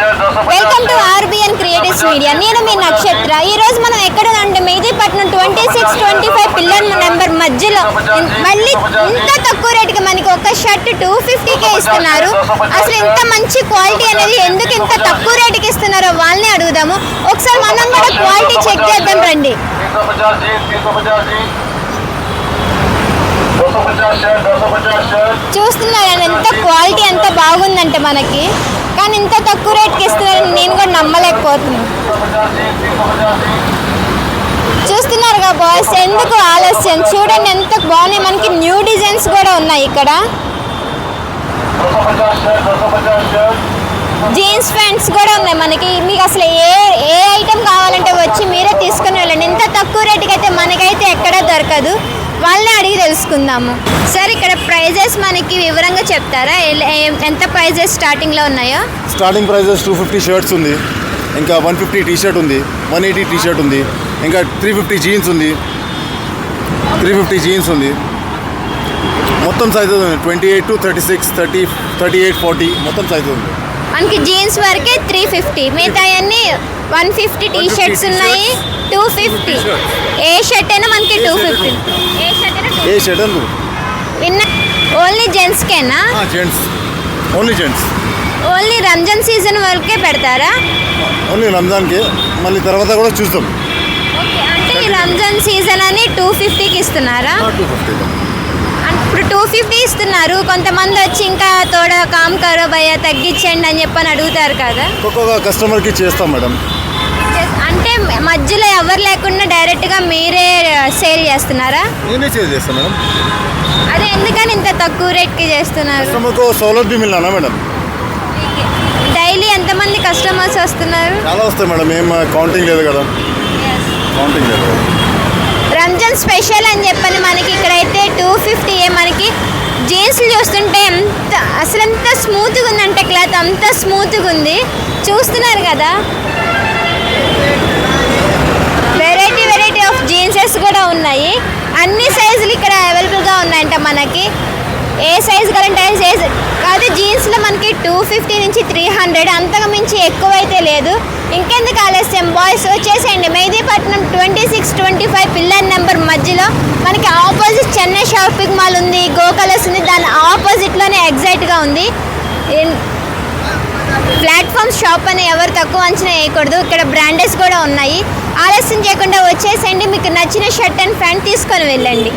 Welcome to RBN creatives media. నేను మీ నక్షత్ర. ఈ రోజు మనం ఎక్కడ అంటే మెహదీపట్నం 26-25 పిల్లర్ నెంబర్ మధ్యలో మళ్ళీ ఇంత తక్కువ రేటుకి మనకి ఒక షర్ట్ 250కే ఇస్తున్నారు. అసలు ఇంత మంచి క్వాలిటీ అనేది ఎందుకు ఇంత తక్కువ రేటుకి ఇస్తున్నారో వాళ్ళని అడుగుదాము. ఒకసారి మనం కూడా క్వాలిటీ చెక్ చేద్దాం రండి. చూస్తున్నారు ఎంత క్వాలిటీ ఎంత బాగుందంటే మనకి, కానీ ఇంత తక్కువ రేట్కి ఇస్తున్నారని నేను కూడా నమ్మలేకపోతున్నాను. చూస్తున్నారుగా బాయ్స్, ఎందుకు ఆలస్యం, చూడండి ఎంత బాగున్నాయి. మనకి న్యూ డిజైన్స్ కూడా ఉన్నాయి ఇక్కడ. జీన్స్ ప్యాంట్స్ కూడా ఉన్నాయి మనకి. మీకు అసలు ఏ ఐటెం కావాలంటే వచ్చి మీరే తీసుకుని వెళ్ళండి. ఇంత తక్కువ రేటుకి అయితే మనకైతే ఎక్కడా దొరకదు. వాళ్ళని అడిగి తెలుసుకుందాము. సార్, ఇక్కడ ప్రైజెస్ మనకి వివరంగా చెప్తారా? ఎంత ప్రైజెస్ స్టార్టింగ్లో ఉన్నాయో? స్టార్టింగ్ ప్రైజెస్ 250 షర్ట్స్ ఉంది, ఇంకా 150 టీ షర్ట్ ఉంది, 180 టీ షర్ట్ ఉంది, ఇంకా 350 జీన్స్ ఉంది, 350 జీన్స్ ఉంది. మొత్తం సైజెస్ ఉంది 28 to 36, 30, 38, 40 మొత్తం సైజెస్ ఉంది. మనకి జీన్స్ వరకే 350, మిగతా అన్నీ 150 టీ షర్ట్స్ ఉన్నాయి, 250. ఏ షర్ట్ అయినా మనకి 250. ఏ షర్ట్ అండి విన్న ఓన్లీ జెంట్స్కేనా? Gents, only gents. Only Ramzan season వరకే పెడతారా? ఓన్లీ రంజాన్కి, మళ్ళీ తర్వాత కూడా చూస్తాం. ఓకే, అంటే ఈ రంజాన్ సీజన్ అని 250కి ఇస్తున్నారా? 250. ఇప్పుడు 250 ఇస్తున్నారు. కొంతమంది వచ్చి ఇంకా తోడా కామ్ కరో భయ్యా తగ్గించండి అని చెప్పని అడుగుతారు కదా. ఒక్కొక్క కస్టమర్కి చేస్తాం మేడం. అంటే మధ్యలో ఎవరు లేకుండా డైరెక్ట్గా మీరే సేల్ చేస్తున్నారా? నేనే సేల్ చేస్తాను మేడం. అదే ఎందుకని ఇంత తక్కువ రేట్కి చేస్తున్నారు? కస్టమర్కు సౌలభ్యం भी मिलना మేడం. డైలీ ఎంతమంది కస్టమర్స్ వస్తున్నారు? చాలా వస్తాయి మేడం. ఏం కౌంటింగ్ లేదు కదా, కౌంటింగ్ లేదు. రంజాన్ స్పెషల్ అని చెప్పని మనకి ఇక్కడైతే 250. మనకి జీన్స్లు చూస్తుంటే అసలు ఎంత స్మూత్గా ఉందంటే క్లాత్ అంత స్మూత్గా ఉంది. చూస్తున్నారు కదా, వెరైటీ ఆఫ్ జీన్సెస్ కూడా ఉన్నాయి. అన్ని సైజులు ఇక్కడ అవైలబుల్గా ఉన్నాయంట మనకి. ఏ సైజు కావాలంటే ఏ సైజు కాదు. జీన్స్లో మనకి 250 నుంచి 300, అంతకు మించి ఎక్కువైతే లేదు. ఇంకెందుకు ఆలస్యం బాయ్స్, వచ్చేసేయండి. మెహదీపట్నం 26-25 పిల్లర్ నెంబర్ మధ్యలో మనకి ఆపోజిట్ చెన్నై షాపింగ్ మాల్ ఉంది, గో కలర్స్ ఉంది, దాని ఆపోజిట్లోనే ఎగ్జాక్ట్గా ఉంది. ప్లాట్ఫామ్ షాప్ అని ఎవరు తక్కువ అంచనా వేయకూడదు. ఇక్కడ బ్రాండెస్ కూడా ఉన్నాయి. ఆలస్యం చేయకుండా వచ్చేసేయండి. మీకు నచ్చిన షర్ట్ అండ్ ప్యాంట్ తీసుకొని వెళ్ళండి.